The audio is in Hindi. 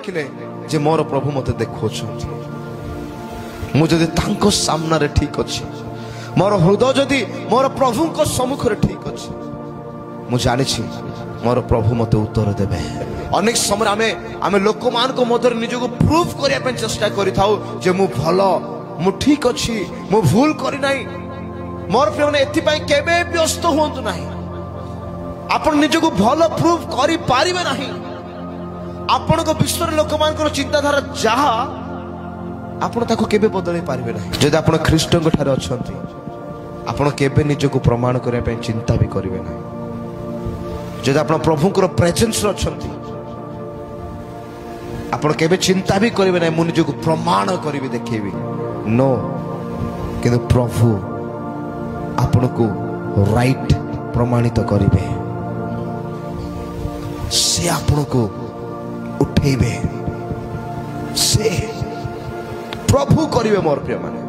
देखिले जे मोर प्रभु मते देखौछंती मु जदि तांको सामना रे ठीक अछि मोर हृदय जदि मोर प्रभु को सम्मुख रे ठीक अछि मु जानि छी मोर प्रभु मते उत्तर देबे। अनेक समय आमे लोक मान को मधुर निज को प्रूफ करिया पे चेष्टा करि थाउ जे मु भलो मु ठीक अछि मु भूल करि नाही। मोर प्रिय माने एथि पई केबे व्यस्त होंतु नाही। आपण निज को भलो प्रूफ करि पारिबे नाही। आपण को विश्व लोक मान को चिंताधारा जहा आपण ताको केबे बदलै पारिबे नाही। जदि आपण ख्रीष्ट को ठारे अछंती आपण केबे निज को प्रमाण करिया पे चिंता भी करिवे नाही। जदि आपण प्रभु को प्रेजेंस रे अछंती आपण केबे चिंता भी करिवे नाही। मु निज को प्रमाण करिवे देखेबी नो किंतु प्रभु आपण को राइट प्रमाणित करिवे से आपण को उठेबे से प्रभु करिवे। मोर प्रिय माने